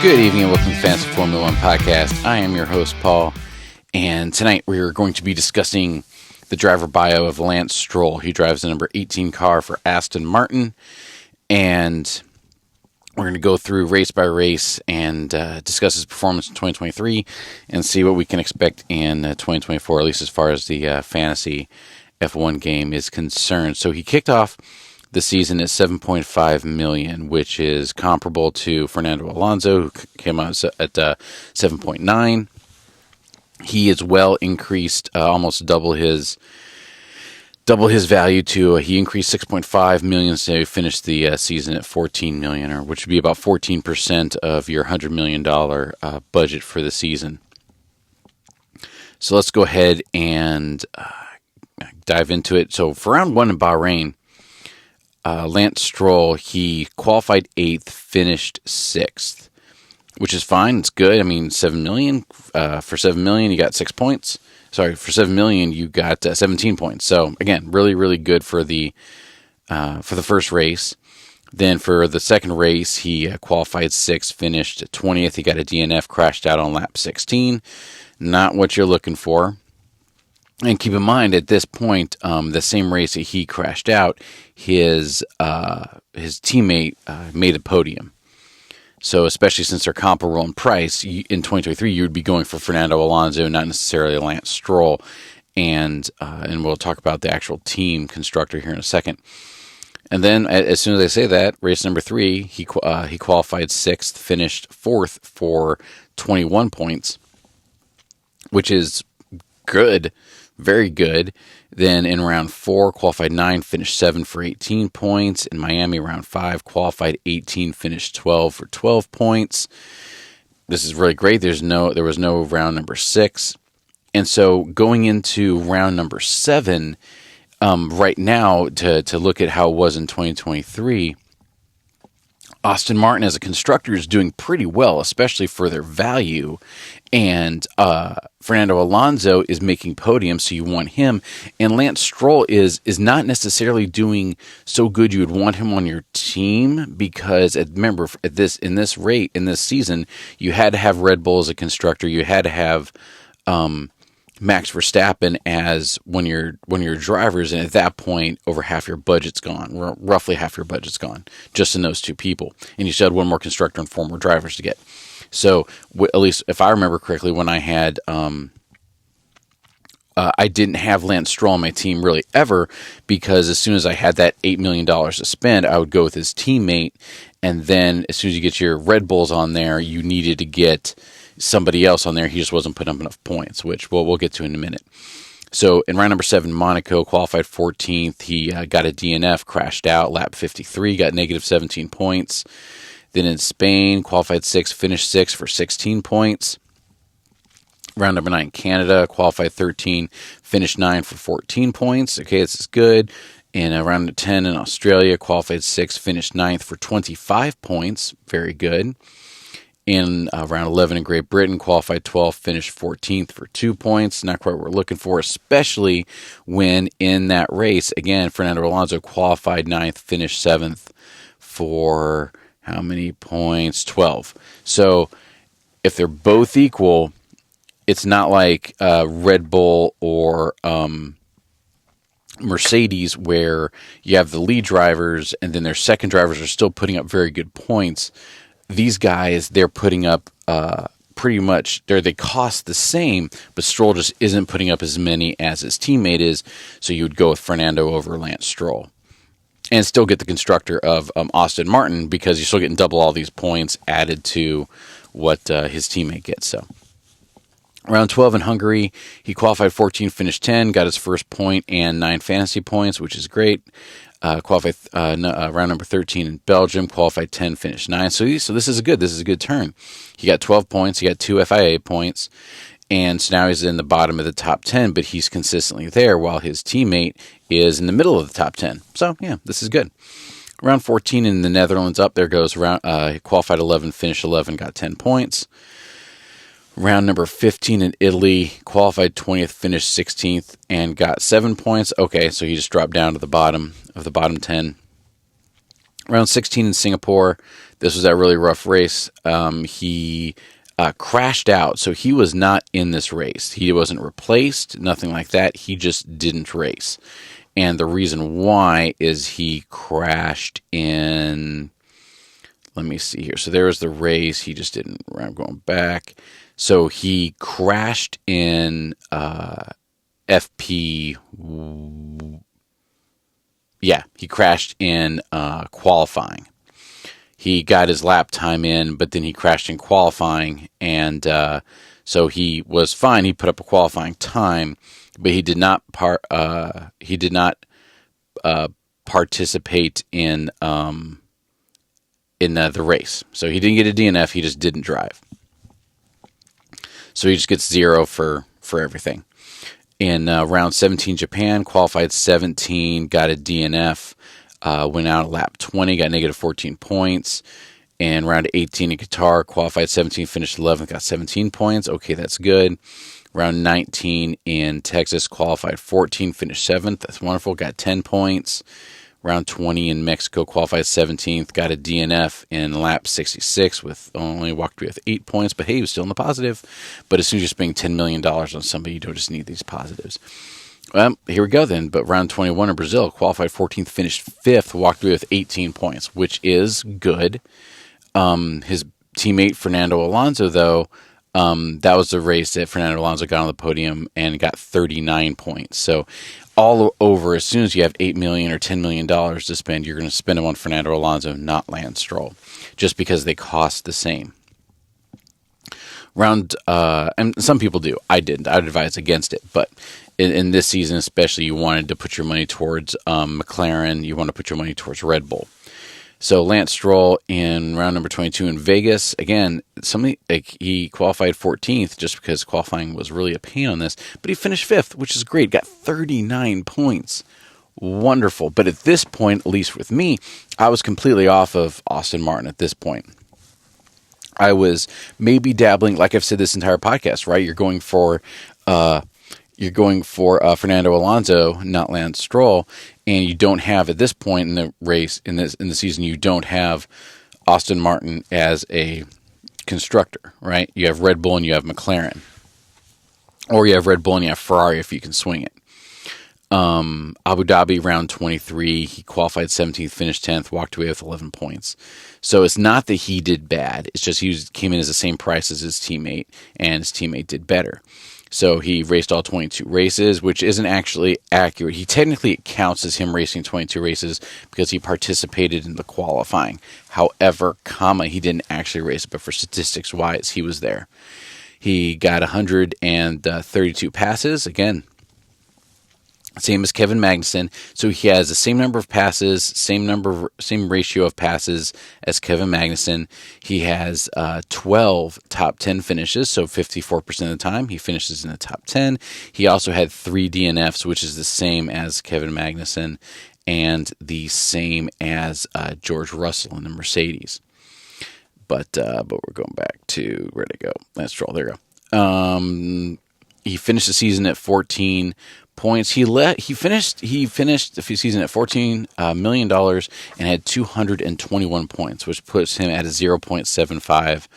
Good evening and welcome to Fantasy Formula One Podcast. I am your host, Paul, and tonight we are going to be discussing the driver bio of Lance Stroll. He drives the number 18 car for Aston Martin, and we're going to go through race by race and discuss his performance in 2023 and see what we can expect in 2024, at least as far as the fantasy F1 game is concerned. So he kicked off the season at $7.5 million, which is comparable to Fernando Alonso, who came out at $7.9. He is well increased, almost double his value to. He increased $6.5 million, so he finished the season at $14 million, or which would be about 14% of your $100 million budget for the season. So let's go ahead and dive into it. So for round one in Bahrain, Lance Stroll, he qualified 8th, finished 6th, which is fine. It's good. I mean, $7 million. For $7 million, you got 6 points. Sorry, for $7 million, you got 17 points. So again, really, really good for the first race. Then for the second race, he qualified 6th, finished 20th. He got a DNF, crashed out on lap 16. Not what you're looking for. And keep in mind, at this point, the same race that he crashed out, his teammate made a podium. So especially since they're comparable in price, in 2023, you would be going for Fernando Alonso, not necessarily Lance Stroll. And we'll talk about the actual team constructor here in a second. And then, as soon as I say that, race number 3, he qualified 6th, finished 4th for 21 points, which is good. Very good. Then in round 4, qualified 9, finished 7 for 18 points. In Miami, round 5, qualified 18, finished 12 for 12 points. This is really great. There was no round number 6. And so going into round number 7, right now, to look at how it was in 2023, Aston Martin as a constructor is doing pretty well, especially for their value. And Fernando Alonso is making podiums, so you want him. And Lance Stroll is not necessarily doing so good you would want him on your team, because remember, in this season, you had to have Red Bull as a constructor. You had to have Max Verstappen as one of your drivers, and at that point, over half your budget's gone. Roughly half your budget's gone, just in those two people. And you still had one more constructor and 4 more drivers to get. So, at least if I remember correctly, when I had, I didn't have Lance Stroll on my team really ever, because as soon as I had that $8 million to spend, I would go with his teammate. And then as soon as you get your Red Bulls on there, you needed to get somebody else on there. He just wasn't putting up enough points, which we'll get to in a minute. So in round number 7, Monaco, qualified 14th. He got a DNF, crashed out, lap 53, got negative 17 points. Then in Spain, qualified 6th, finished 6th for 16 points. Round number 9, Canada, qualified 13, finished 9 for 14 points. Okay, this is good. In round 10 in Australia, qualified 6th, finished 9th for 25 points. Very good. In round 11 in Great Britain, qualified 12th, finished 14th for 2 points. Not quite what we're looking for, especially when in that race, again, Fernando Alonso qualified 9th, finished 7th for how many points? 12. So if they're both equal, it's not like Red Bull or Mercedes, where you have the lead drivers and then their second drivers are still putting up very good points. These guys, they're putting up pretty much, they cost the same, but Stroll just isn't putting up as many as his teammate is, so you would go with Fernando over Lance Stroll. And still get the constructor of Aston Martin, because you're still getting double all these points added to what his teammate gets. So, round 12 in Hungary, he qualified 14, finished 10, got his first point and 9 fantasy points, which is great. Qualified round number 13 in Belgium, qualified 10, finished 9. So this is a good turn. He got 12 points, he got 2 FIA points, and so now he's in the bottom of the top 10, but he's consistently there, while his teammate is in the middle of the top 10. So, yeah, this is good. Round 14 in the Netherlands, up there goes. He qualified 11, finished 11, got 10 points. Round number 15 in Italy, qualified 20th, finished 16th, and got 7 points. Okay, so he just dropped down to the bottom of the bottom 10. Round 16 in Singapore, this was that really rough race. He crashed out, so he was not in this race. He wasn't replaced, nothing like that. He just didn't race. And the reason why is he crashed in, let me see here. So there was the race. He just didn't, I'm going back. So he crashed in FP. Yeah, he crashed in qualifying. He got his lap time in, but then he crashed in qualifying, and so he was fine. He put up a qualifying time, but he did not participate in the race. So he didn't get a DNF. He just didn't drive. So he just gets 0 for everything. In round 17, Japan qualified 17, got a DNF. Went out at lap 20, got negative 14 points. And round 18 in Qatar, qualified 17, finished 11th, got 17 points. Okay, that's good. Round 19 in Texas, qualified 14, finished 7th. That's wonderful, got 10 points. Round 20 in Mexico, qualified 17th, got a DNF in lap 66 with only walked away with 8 points. But hey, he was still in the positive. But as soon as you're spending $10 million on somebody, you don't just need these positives. Here we go then. But round 21 in Brazil, qualified 14th, finished 5th, walked away with 18 points, which is good. His teammate Fernando Alonso, though, that was the race that Fernando Alonso got on the podium and got 39 points. So all over, as soon as you have $8 million or $10 million to spend, you're going to spend them on Fernando Alonso, not Lance Stroll, just because they cost the same. And some people do. I didn't. I would advise against it, but in this season especially, you wanted to put your money towards McLaren. You want to put your money towards Red Bull. So Lance Stroll in round number 22 in Vegas, again, he qualified 14th just because qualifying was really a pain on this, but he finished 5th, which is great. Got 39 points. Wonderful. But at this point, at least with me, I was completely off of Aston Martin at this point. I was maybe dabbling, like I've said this entire podcast, right? You're going for Fernando Alonso, not Lance Stroll, and you don't have, at this point in the race, in the season, you don't have Aston Martin as a constructor, right? You have Red Bull and you have McLaren, or you have Red Bull and you have Ferrari if you can swing it. Abu Dhabi round 23, he qualified 17th, finished 10th, walked away with 11 points. So it's not that he did bad. It's just he came in as the same price as his teammate, and his teammate did better. So he raced all 22 races, which isn't actually accurate. It counts as him racing 22 races because he participated in the qualifying. However, he didn't actually race, but for statistics wise, he was there. He got 132 passes. Again, same as Kevin Magnussen. So he has the same number of passes, same ratio of passes as Kevin Magnussen. He has 12 top 10 finishes, so 54% of the time he finishes in the top 10. He also had 3 DNFs, which is the same as Kevin Magnussen and the same as George Russell in the Mercedes. But we're going back to, where'd it go? Lance Stroll, there we go. He finished the season at 14 points. He finished the season at $14 million and had 221 points, which puts him at a 0.75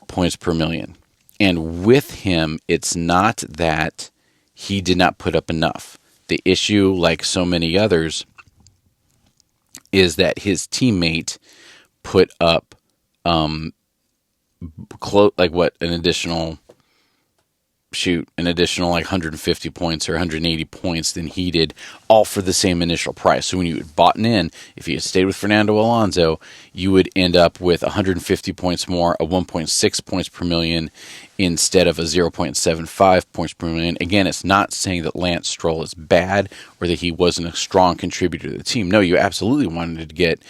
points per million. And with him, it's not that he did not put up enough. The issue, like so many others, is that his teammate put up an additional like 150 points or 180 points than he did, all for the same initial price. So when you had bought in, if you had stayed with Fernando Alonso, you would end up with 150 points more, a 1.6 points per million instead of a 0.75 points per million. Again, it's not saying that Lance Stroll is bad or that he wasn't a strong contributor to the team. No, you absolutely wanted to get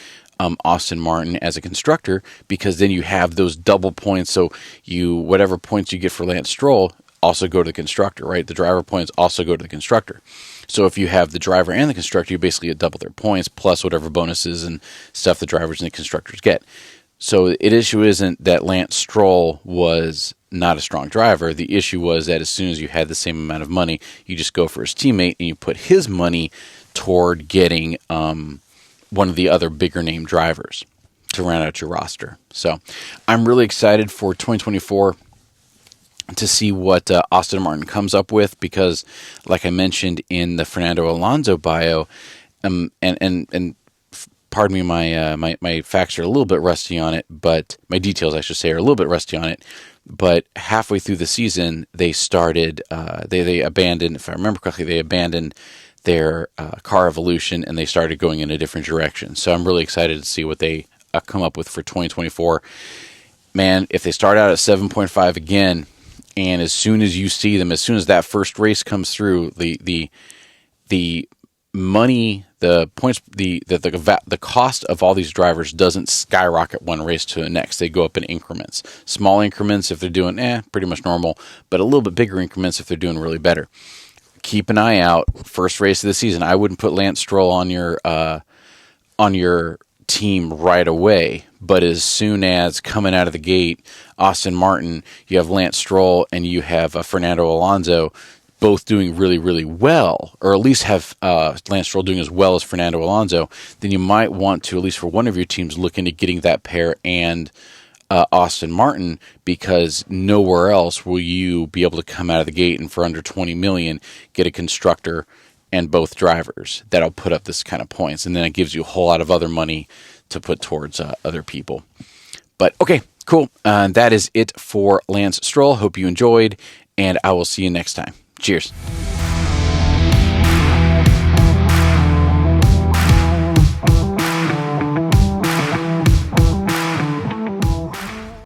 Aston Martin as a constructor, because then you have those double points. So whatever points you get for Lance Stroll also go to the constructor, right? The driver points also go to the constructor. So if you have the driver and the constructor, you basically get double their points plus whatever bonuses and stuff the drivers and the constructors get. So the issue isn't that Lance Stroll was not a strong driver. The issue was that as soon as you had the same amount of money, you just go for his teammate and you put his money toward getting one of the other bigger name drivers to round out your roster. So I'm really excited for 2024 to see what Aston Martin comes up with, because like I mentioned in the Fernando Alonso bio, and pardon me, my facts are a little bit rusty on it, but my details, I should say, are a little bit rusty on it. But halfway through the season, they started, they abandoned, if I remember correctly, they abandoned their car evolution, and they started going in a different direction. So I'm really excited to see what they come up with for 2024. Man, if they start out at 7.5 again, and as soon as you see them, as soon as that first race comes through, the money, the points, the cost of all these drivers doesn't skyrocket one race to the next. They go up in increments, small increments if they're doing pretty much normal, but a little bit bigger increments if they're doing really better. Keep an eye out. First race of the season, I wouldn't put Lance Stroll on your team right away, but as soon as coming out of the gate, Aston Martin, you have Lance Stroll and you have Fernando Alonso both doing really, really well, or at least have Lance Stroll doing as well as Fernando Alonso, then you might want to, at least for one of your teams, look into getting that pair and Aston Martin, because nowhere else will you be able to come out of the gate and for under 20 million get a constructor and both drivers that'll put up this kind of points, and then it gives you a whole lot of other money to put towards other people. But okay, cool. That is it for Lance Stroll. Hope you enjoyed, and I will see you next time. Cheers.